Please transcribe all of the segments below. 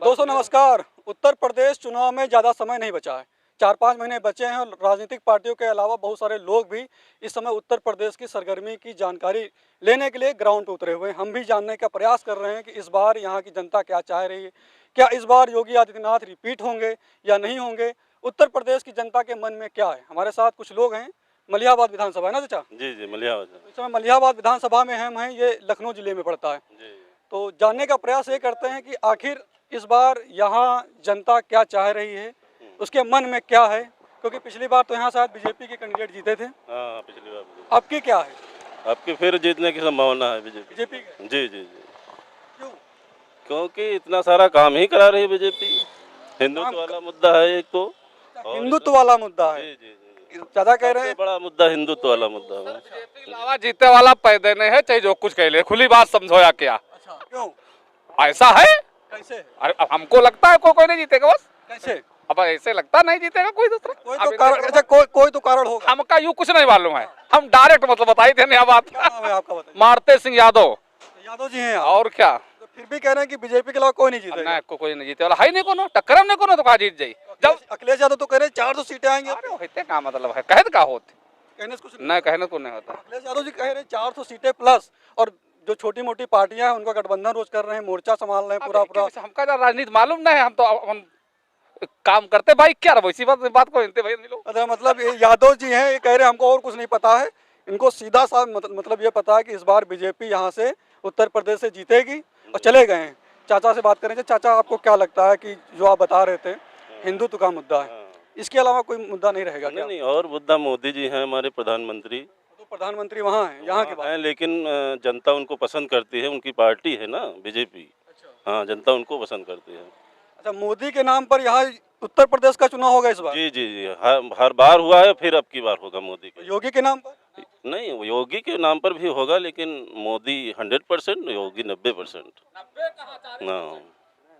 दोस्तों नमस्कार। उत्तर प्रदेश चुनाव में ज़्यादा समय नहीं बचा है, 4-5 महीने बचे हैं और राजनीतिक पार्टियों के अलावा बहुत सारे लोग भी इस समय उत्तर प्रदेश की सरगर्मी की जानकारी लेने के लिए ग्राउंड पर उतरे हुए हैं। हम भी जानने का प्रयास कर रहे हैं कि इस बार यहाँ की जनता क्या चाह रही है, क्या इस बार योगी आदित्यनाथ रिपीट होंगे या नहीं होंगे, उत्तर प्रदेश की जनता के मन में क्या है। हमारे साथ कुछ लोग हैं। मलिहाबाद विधानसभा है ना चाचा? जी जी मलिहाबाद। इस समय मलिहाबाद विधानसभा में हम हैं, ये लखनऊ जिले में पड़ता है। जी तो जानने का प्रयास ये करते हैं कि आखिर इस बार यहाँ जनता क्या चाह रही है, उसके मन में क्या है, क्योंकि पिछली बार तो यहाँ शायद बीजेपी के कैंडिडेट जीते थे। हाँ पिछली बार आपकी क्या है? आपकी फिर जीतने की संभावना है बीजेपी। बीजेपी के? जी जी जी क्यों? क्योंकि इतना सारा काम ही करा रही है बीजेपी। हिंदुत्व वाला मुद्दा है एक तो, और हिंदुत्व वाला मुद्दा है। जी जी जी ज्यादा कह रहे सबसे हैं। बड़ा मुद्दा हिंदुत्व वाला मुद्दा है। अलावा जीते वाला पैदे नहीं है, चाहे जो कुछ कह ले, खुली बात समझो या क्या अच्छा, क्यों? ऐसा है? कैसे? अरे अब हमको लगता है कोई नहीं जीतेगा बस। कैसे? अब ऐसे लगता नहीं जीतेगा कोई दूसरा। कोई अब तो इनका कारण, अच्छा कोई तो कारण होगा। हमका यूँ कुछ नहीं मालूम है, हम डायरेक्ट मतलब बताई देने अब बात। क्या नाम है आपका बताइए? मारते सिंह यादव। यादव जी हैं आप? और क्या? तो फिर भी कह रहे हैं कि बीजेपी के अलावा कोई नहीं जीतेगा। ना कोई नहीं जीते वाला है नहीं, कोनो टक्कर में कोनो तो कहा जीत जाई। जब अखिलेश यादव तो कह रहे हैं 400 सीटें आएंगी। अरे होते का मतलब है, कहत का होते कहने से कुछ नहीं। नहीं, कहने को नहीं होता। अखिलेश यादव जी कह रहे हैं 400 सीटें प्लस, और जो छोटी मोटी पार्टियां हैं उनका गठबंधन रोज कर रहे हैं, मोर्चा संभाल रहे हैं पूरा पूरा। हमका राजनीति मालूम नहीं है, हम तो हम काम करते भाई, क्या रहा इसी बात को हिंते भाई लोग। अच्छा, मतलब ये यादव जी हैं, ये कह रहे हैं हमको और कुछ नहीं पता है, इनको सीधा सा मतलब ये पता है कि इस बार बीजेपी यहाँ से उत्तर प्रदेश से जीतेगी, और चले गए हैं। चाचा से बात करेंगे। चाचा, आपको क्या लगता है कि जो आप बता रहे थे हिंदुत्व का मुद्दा है, इसके अलावा कोई मुद्दा नहीं रहेगा क्या? नहीं, और मुद्दा मोदी जी हैं हमारे प्रधानमंत्री। तो प्रधानमंत्री वहाँ हैं, यहाँ की बात हैं, लेकिन जनता उनको पसंद करती है, उनकी पार्टी है ना बीजेपी। हाँ, जनता उनको पसंद करती है। अच्छा, मोदी के नाम पर यहाँ उत्तर प्रदेश का चुनाव होगा इस बार? जी जी जी हर बार हुआ है, फिर अब की बार होगा मोदी के। योगी के नाम पर? नहीं, योगी के नाम पर भी होगा, लेकिन मोदी 100%, योगी 90%। हाँ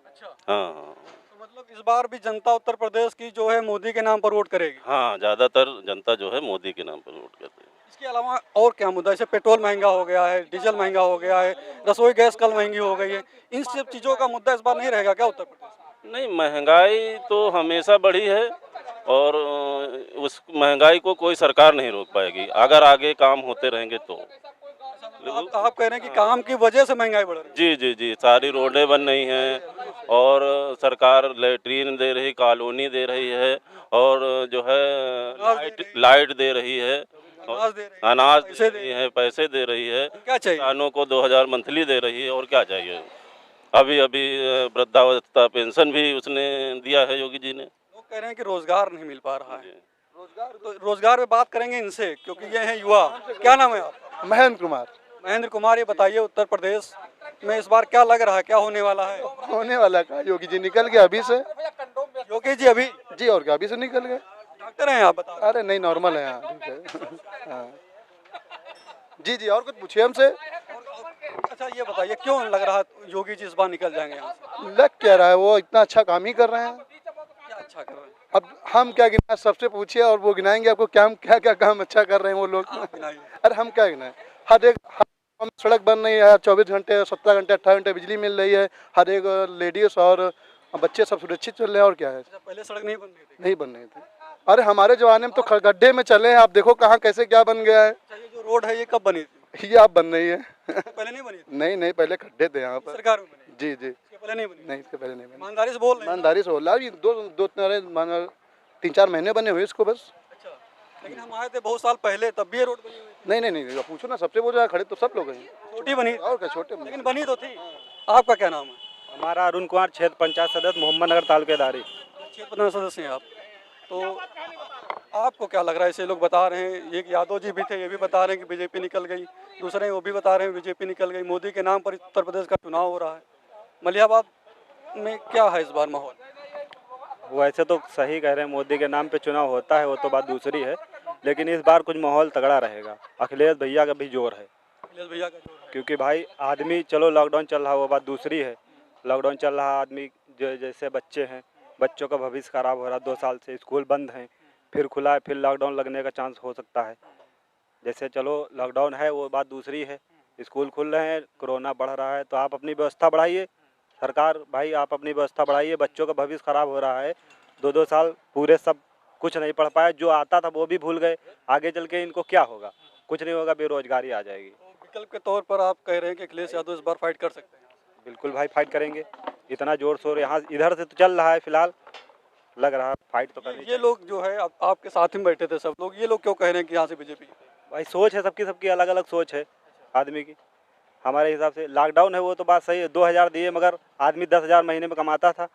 अच्छा, हाँ तो मतलब इस बार भी जनता उत्तर प्रदेश की जो है मोदी के नाम पर वोट करेगी? हाँ, ज़्यादातर जनता जो है मोदी के नाम पर वोट करती है। इसके अलावा और क्या मुद्दा? जैसे पेट्रोल महंगा हो गया है, डीजल महंगा हो गया है, रसोई गैस कल महंगी हो गई है, इन सब चीज़ों का मुद्दा इस बार नहीं रहेगा क्या उत्तर प्रदेश में? नहीं, महंगाई तो हमेशा बढ़ी है, और उस महंगाई को कोई सरकार नहीं रोक पाएगी अगर आगे काम होते रहेंगे तो। आप कह रहे हैं कि काम की वजह से महंगाई बढ़ रही है? जी जी जी सारी रोडें बन रही हैं, और सरकार लैट्रीन दे रही, कॉलोनी दे रही है, और जो है लाइट दे रही है, अनाज दे रही है, अनाज पैसे दे रही है, पैसे दे रही है, क्या चाहिए? किसानों को 2000 मंथली दे रही है, और क्या चाहिए। अभी अभी वृद्धावस्था पेंशन भी उसने दिया है योगी जी ने। लोग कह रहे हैं कि रोजगार नहीं मिल पा रहा है। जी। रोजगार पे बात करेंगे इनसे, क्योंकि ये हैं युवा। क्या नाम है आप? महेंद्र कुमार। महेंद्र कुमार, ये बताइए उत्तर प्रदेश में इस बार क्या लग रहा है, क्या होने वाला है? होने वाला का योगी जी निकल गए अभी से। योगी जी अभी जी, और क्या, अभी से निकल गए। डॉक्टर हैं आप, बता। अरे नहीं, नॉर्मल है यहाँ, ठीक है। हाँ जी जी, और कुछ पूछिए हमसे। अच्छा, ये बताइए क्यों लग रहा है योगी जी इस बार निकल जाएंगे यहाँ से? लग क्या रहा है, वो इतना अच्छा काम ही कर रहे हैं। क्या अच्छा कर रहे हैं? अब हम क्या गिनाएं, सबसे पूछिए और वो गिनाएंगे आपको क्या क्या क्या काम अच्छा कर रहे हैं वो लोग। आप गिनाइए। अरे हम क्या गिनाएं, हर सड़क बन रही है, 24 घंटे 17 घंटे 18 घंटे बिजली मिल रही है, हर एक लेडीज और बच्चे सब सुरक्षित चल रहे हैं, और क्या है। अच्छा, पहले सड़क नहीं बन रही थी? नहीं बन रही थी। अरे हमारे जमाने में तो गड्ढे में चले हैं, आप देखो कहाँ कैसे क्या बन गया है। अच्छा, ये जो रोड है ये कब बनी थी? ये आप बन रही है। पहले नहीं बनी थी? नहीं नहीं, पहले खड्डे थे यहाँ पर। सरकार में बनी? जी जी, इसके पहले नहीं बनी? नहीं इसके पहले नहीं बने। ईमानदारी से बोल रहे हैं? ईमानदारी से बोला, अभी दो 3-4 महीने बने हुए इसको बस। अच्छा, लेकिन हम आए थे बहुत साल पहले, तब भी ये रोड बनी हुई थी। नहीं नहीं नहीं, पूछो ना सबसे, वो जो खड़े तो सब लोग हैं। छोटी बनी थी, और क्या, छोटे में। लेकिन बनी तो थी। आपका क्या नाम है? हमारा अरुण कुमार, क्षेत्र पंचायत सदस्य मोहम्मद नगर तालुकेदारी। क्षेत्र प्रधान सदस्य हैं आप। तो आपको क्या लग रहा है? ऐसे लोग बता रहे हैं, एक यादव जी भी थे, ये भी बता रहे हैं कि बीजेपी निकल गई, दूसरे वो भी बता रहे हैं बीजेपी निकल गई, मोदी के नाम पर उत्तर प्रदेश का चुनाव हो रहा है। मलिहाबाद में क्या है इस बार माहौल? वैसे तो सही कह रहे हैं, मोदी के नाम पे चुनाव होता है, वो तो बात दूसरी है, लेकिन इस बार कुछ माहौल तगड़ा रहेगा। अखिलेश भैया का भी जोर है, अखिलेश भैया का जोर है। क्योंकि भाई आदमी, चलो लॉकडाउन चल रहा है वो बात दूसरी है, लॉकडाउन चल रहा है, आदमी जैसे बच्चे हैं, बच्चों का भविष्य खराब हो रहा है, 2 साल से स्कूल बंद हैं, फिर खुला है, फिर लॉकडाउन लगने का चांस हो सकता है। जैसे चलो लॉकडाउन है वो बात दूसरी है, स्कूल खुल रहे हैं, कोरोना बढ़ रहा है, तो आप अपनी व्यवस्था बढ़ाइए, सरकार भाई आप अपनी व्यवस्था बढ़ाइए, बच्चों का भविष्य खराब हो रहा है। 2-2 साल पूरे सब कुछ नहीं पढ़ पाए, जो आता था वो भी भूल गए। आगे चल के इनको क्या होगा? कुछ नहीं होगा, बेरोजगारी आ जाएगी। तो विकल्प के तौर पर आप कह रहे हैं कि अखिलेश यादव इस बार फाइट कर सकते हैं। बिल्कुल भाई फाइट करेंगे, इतना जोर शोर यहाँ इधर से तो चल रहा है, फिलहाल लग रहा है फाइट तो करनी ये लोग जो है आपके साथ में बैठे थे सब लोग, ये लोग क्यों कह रहे हैं कि यहाँ से बीजेपी? भाई सोच है सबकी, सबकी अलग अलग सोच है आदमी की। हमारे हिसाब से लॉकडाउन है वो तो बात सही है, 2000 दिए मगर आदमी 10,000 महीने में कमाता था,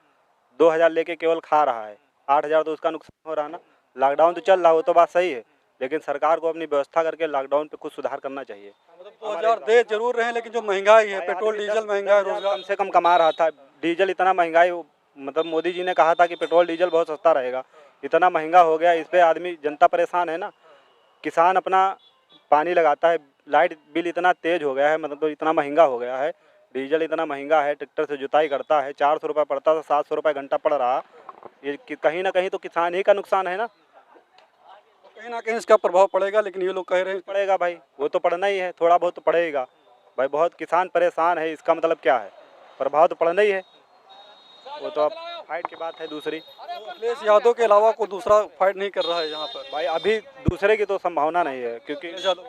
2000 लेके केवल खा रहा है, 8000 तो उसका नुकसान हो रहा ना। लॉकडाउन तो चल रहा वो तो बात सही है, लेकिन सरकार को अपनी व्यवस्था करके लॉकडाउन पे कुछ सुधार करना चाहिए। मतलब 2000 दे जरूर रहे हैं, लेकिन जो महंगाई है, पेट्रोल डीजल महंगा है, रोजगार कम से कम कमा रहा था, डीजल इतना महंगाई, मतलब मोदी जी ने कहा था कि पेट्रोल डीजल बहुत सस्ता रहेगा, इतना महंगा हो गया, इस पे आदमी जनता परेशान है ना। किसान अपना पानी लगाता है, लाइट बिल इतना तेज हो गया है, मतलब तो इतना महंगा हो गया है, डीजल इतना महंगा है, ट्रैक्टर से जुताई करता है 400 रुपये पड़ता था, 700 रुपये घंटा पड़ रहा। ये कहीं ना कहीं तो किसान ही का नुकसान है ना। कहीं ना कहीं इसका प्रभाव पड़ेगा, लेकिन ये लोग कह रहे हैं पड़ेगा भाई, वो तो पड़ना ही है, थोड़ा बहुत तो पड़ेगा भाई। बहुत किसान परेशान है, इसका मतलब क्या है? प्रभाव तो पड़ना ही है, वो तो अब फाइट की बात है दूसरी। अखिलेश यादव के अलावा कोई दूसरा फाइट नहीं कर रहा है यहाँ पर। भाई अभी दूसरे की तो संभावना नहीं है, क्योंकि अखिलेश यादव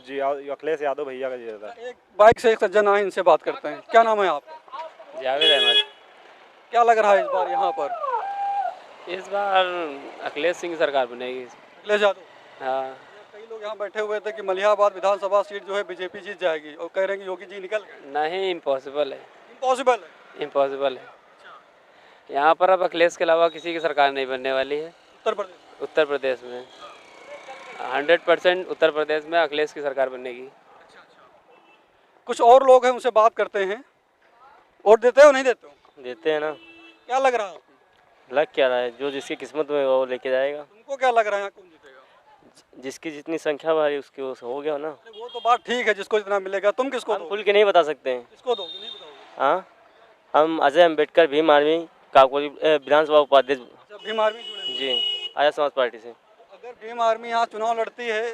जी अखिलेश यादव भैया का ज्यादा। एक बाइक से एक सज्जन आए, इनसे बात करते हैं। क्या नाम है आपका? जावेद अहमद। क्या लग रहा है इस बार यहाँ पर? इस बार अखिलेश सिंह की सरकार बनेगी। अखिलेश यादव। हाँ, कई लोग यहाँ बैठे हुए थे कि मलिहाबाद विधानसभा सीट जो है बीजेपी जीत जाएगी, और कह रहे हैं कि योगी जी निकल गए। नहीं, इम्पॉसिबल है, इम्पॉसिबल है। इम्पॉसिबल है। यहाँ पर अब अखिलेश के अलावा किसी की सरकार नहीं बनने वाली है उत्तर प्रदेश। उत्तर प्रदेश में। 100% उत्तर प्रदेश में अखिलेश की सरकार बनेगी। कुछ और लोग हैं, उनसे बात करते हैं। वोट देते हो नहीं देते हो? देते हैं ना। क्या लग रहा है आपको? लग क्या रहा है, जो जिसकी किस्मत में होगा वो लेके जाएगा। तुमको क्या लग रहा है यहाँ कौन जीतेगा? जिसकी जितनी संख्या भारी उसकी वो हो गया ना। अरे वो तो बात ठीक है, जिसको जितना मिलेगा। तुम किसको हम दो? खुल के नहीं बता सकते हैं। किसको दोगे? नहीं बताओगे? हाँ, हम अजय अम्बेडकर भीम आर्मी काकोरी विधानसभा उपाध्यक्ष। अच्छा, भीम आर्मी जुड़े हो। जी, आर्य समाज पार्टी से। अगर भीम आर्मी यहाँ चुनाव लड़ती है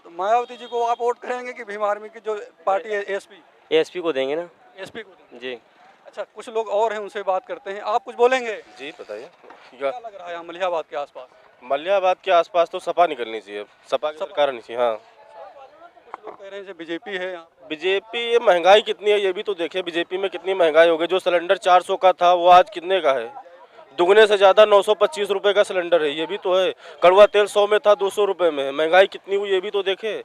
तो मायावती जी को आप वोट करेंगे कि भीम आर्मी की जो पार्टी है एसपी? एएसपी को देंगे ना। एसपी को देंगे। जी। अच्छा, कुछ लोग और हैं, उनसे बात करते हैं। आप कुछ बोलेंगे? जी बताइए। क्या लग रहा है यहाँ मलिहाबाद के आसपास? मलियाबाद के आसपास तो सपा निकलनी चाहिए, सपा की सरकार नहीं चाहिए। हाँ, कुछ लोग कह रहे हैं जो बीजेपी है यहाँ। बीजेपी, ये महंगाई कितनी है ये भी तो देखिए, बीजेपी में कितनी महंगाई हो गई। जो सिलेंडर 400 का था वो आज कितने का है? दुगने से ज़्यादा 925 रुपये का सिलेंडर है, ये भी तो है। कड़वा तेल 100 में था, 200 रुपये में है। महंगाई कितनी हुई ये भी तो देखे।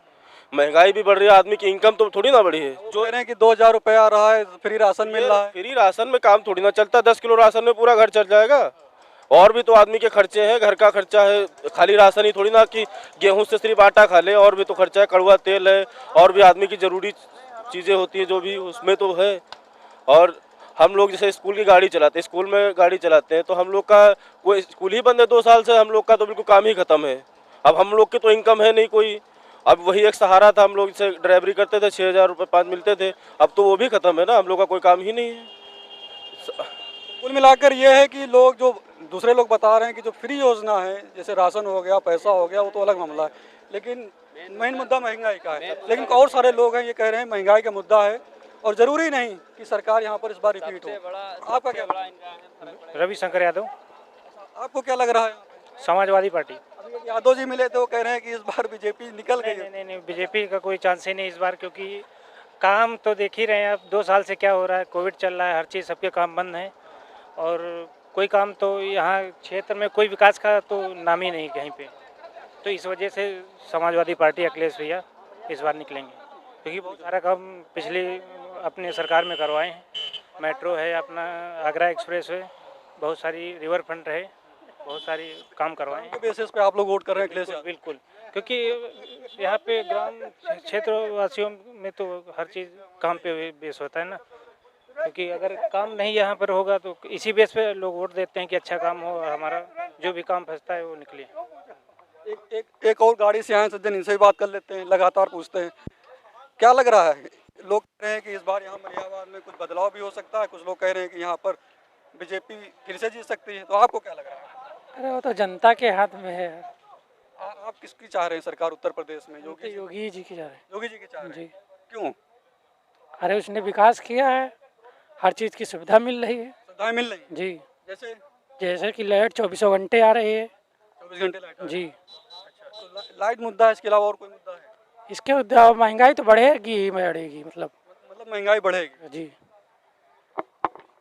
महंगाई भी बढ़ रही है, आदमी की इनकम तो थोड़ी ना बढ़ी है। जो कह रहे हैं कि 2000 रुपये आ रहा है, फ्री राशन मिल रहा है। फ्री राशन में काम थोड़ी ना चलता, 10 किलो राशन में पूरा घर चल जाएगा। और भी तो आदमी के खर्चे हैं, घर का खर्चा है, खाली राशन ही थोड़ी ना कि गेहूं से सिर्फ आटा खा ले, और भी तो खर्चा है, कड़वा तेल है, और भी आदमी की ज़रूरी चीज़ें होती हैं जो भी उसमें तो है। और हम लोग जैसे स्कूल की गाड़ी चलाते हैं, स्कूल में गाड़ी चलाते हैं, तो हम लोग का कोई स्कूल ही बंद है 2 साल से, हम लोग का तो बिल्कुल काम ही खत्म है। अब हम लोग की तो इनकम है नहीं कोई, अब वही एक सहारा था। हम लोग जैसे ड्राइवरी करते थे, 6000 रुपये 5 मिलते थे, अब तो वो भी खत्म है ना, हम लोग का कोई काम ही नहीं है। कुल मिलाकर ये है कि लोग जो दूसरे लोग बता रहे हैं कि जो फ्री योजना है, जैसे राशन हो गया, पैसा हो गया, वो तो अलग मामला है, लेकिन मेन मुद्दा महंगाई का है। लेकिन और सारे लोग हैं ये कह रहे हैं महंगाई का मुद्दा है, और ज़रूरी नहीं कि सरकार यहाँ पर इस बार रिपीट हो। आपका क्या? रविशंकर यादव, आपको क्या लग रहा है? समाजवादी पार्टी। अभी यादव जी मिले थे, वो कह रहे हैं कि इस बार बीजेपी निकल गई है। नहीं, बीजेपी का कोई चांस ही नहीं इस बार, क्योंकि काम तो देख ही रहे हैं अब 2 साल से क्या हो रहा है। कोविड चल रहा है, हर चीज़, सबके काम बंद हैं, और कोई काम तो यहाँ क्षेत्र में कोई विकास का तो नाम ही नहीं कहीं पे। तो इस वजह से समाजवादी पार्टी अखिलेश भैया इस बार निकलेंगे, क्योंकि बहुत सारा काम पिछली अपने सरकार में करवाए हैं। मेट्रो है, अपना आगरा एक्सप्रेस है, बहुत सारी रिवर फ्रंट है, बहुत सारी काम करवाए हैं। बेसिस पे आप लोग वोट कर रहे हैं अखिलेश यादव? बिल्कुल, क्योंकि यहाँ पे ग्राम क्षेत्र वासियों में तो हर चीज़ काम पे बेस होता है ना, क्योंकि अगर काम नहीं यहाँ पर होगा तो इसी बेस पे लोग वोट देते हैं कि अच्छा काम हो, हमारा जो भी काम फंसता है वो निकले। एक और गाड़ी से आए सज्जन, इनसे भी बात कर लेते हैं, लगातार पूछते हैं। क्या लग रहा है? लोग कह रहे हैं कि इस बार यहाँ मलिहाबाद में कुछ बदलाव भी हो सकता है, कुछ लोग कह रहे हैं कि यहाँ पर बीजेपी फिर से जीत सकती है, तो आपको क्या लग रहा है? अरे वो तो जनता के हाथ में है। आप किसकी चाह रहे हैं सरकार उत्तर प्रदेश में? योगी जी की जा रहे हैं। योगी जी की चाह रहे हैं? जी, क्यों? अरे उसने विकास किया है, हर चीज़ की सुविधा मिल रही है सुविधाएं मिल रही हैं जी। जैसे जैसे कि लाइट 24 घंटे आ रही है 24 घंटे लाइट जी। अच्छा तो लाइट मुद्दा है, इसके अलावा और कोई मुद्दा है? इसके महंगाई तो बढ़ेगी ही बढ़ेगी मतलब मतलब महंगाई बढ़ेगी। जी।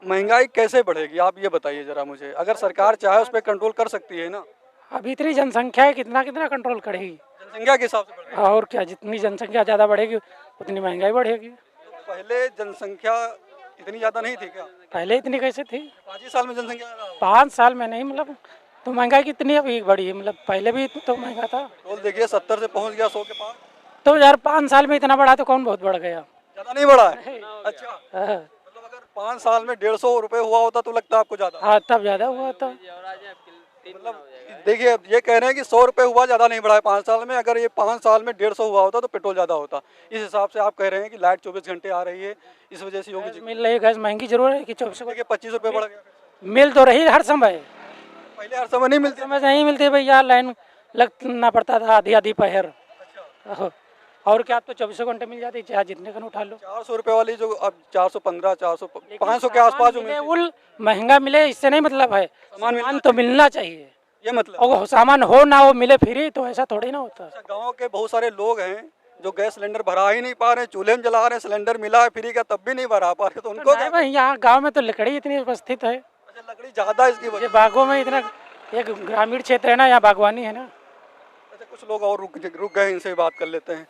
महंगाई कैसे बढ़ेगी आप ये बताइए जरा मुझे, अगर सरकार चाहे उस पर कंट्रोल कर सकती है ना? अभी इतनी जनसंख्या है, कितना कितना कंट्रोल करेगी। जनसंख्या के हिसाब से बढ़ेगी। और क्या, जितनी जनसंख्या ज़्यादा बढ़ेगी उतनी महंगाई बढ़ेगी। तो पहले जनसंख्या इतनी ज़्यादा नहीं थी क्या? पहले इतनी कैसे थी? 5 ही साल में जनसंख्या ज़्यादा हो गई। 5 साल में नहीं, मतलब तो महंगाई कितनी अभी बढ़ी है, मतलब पहले भी तो महंगा था। पेट्रोल देखिए 70 से पहुंच गया 100 के पास। तो यार 5 साल में इतना बढ़ा तो कौन बहुत बढ़ गया। ज़्यादा नहीं बढ़ा है? अच्छा हाँ, मतलब अगर 5 साल में 150 रुपये हुआ होता तो लगता है आपको ज़्यादा? हाँ तब ज़्यादा हुआ था। मतलब देखिए अब ये कह रहे हैं कि 100 रुपये हुआ, ज़्यादा नहीं बढ़ा है 5 साल में। अगर ये 5 साल में 150 हुआ होता तो पेट्रोल ज़्यादा होता। इस हिसाब से आप कह रहे हैं कि लाइट 24 घंटे आ रही है, इस वजह से योगी जी मिल रही गैस महंगी जरूर है कि 24 देखिए 25 रुपये बढ़ गया। मिल तो रही हर समय, पहले हर समय नहीं मिलती। समय नहीं मिलती भैया, लाइन लगना पड़ता था आधी आधी पहर। और क्या, अब तो 24 घंटे मिल जाती, चाहे जितने का उठा लो। 400 रुपये वाली जो अब 415, 400, 500 के आसपास जो मिले मिलती है, उल महंगा मिले इससे नहीं मतलब है, सामान मिलना सामान तो मिलना चाहिए। ये मतलब। और सामान हो ना हो मिले फ्री तो ऐसा थोड़ी ना होता। अच्छा गाँव के बहुत सारे लोग हैं जो गैस सिलेंडर भरा ही नहीं पा रहे, चूल्हे में जला रहे हैं, सिलेंडर मिला है फ्री का तब भी नहीं भरा पा रहे, तो उनको क्या? भाई यहाँ गांव में तो लकड़ी इतनी उपस्थित है, अच्छा लकड़ी ज़्यादा है इसकी ये वजह। बागों में इतना, एक ग्रामीण क्षेत्र है ना, यहाँ बागवानी है ना। अच्छा कुछ लोग और रुक गए, इनसे भी बात कर लेते हैं।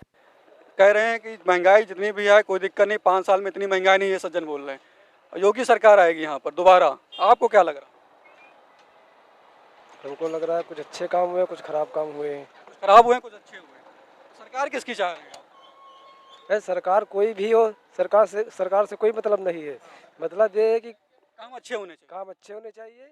कह रहे हैं कि महंगाई जितनी भी है कोई दिक्कत नहीं, 5 साल में इतनी महंगाई नहीं है, सज्जन बोल रहे हैं। योगी सरकार आएगी यहाँ पर दोबारा, आपको क्या लग रहा? हमको लग रहा है कुछ अच्छे काम हुए, कुछ खराब काम हुए। कुछ खराब हुए कुछ अच्छे हुए। सरकार किसकी चाह रहे हैं? है सरकार कोई भी हो, सरकार से कोई मतलब नहीं है। मतलब ये है कि काम अच्छे होने चाहिए। काम अच्छे होने चाहिए।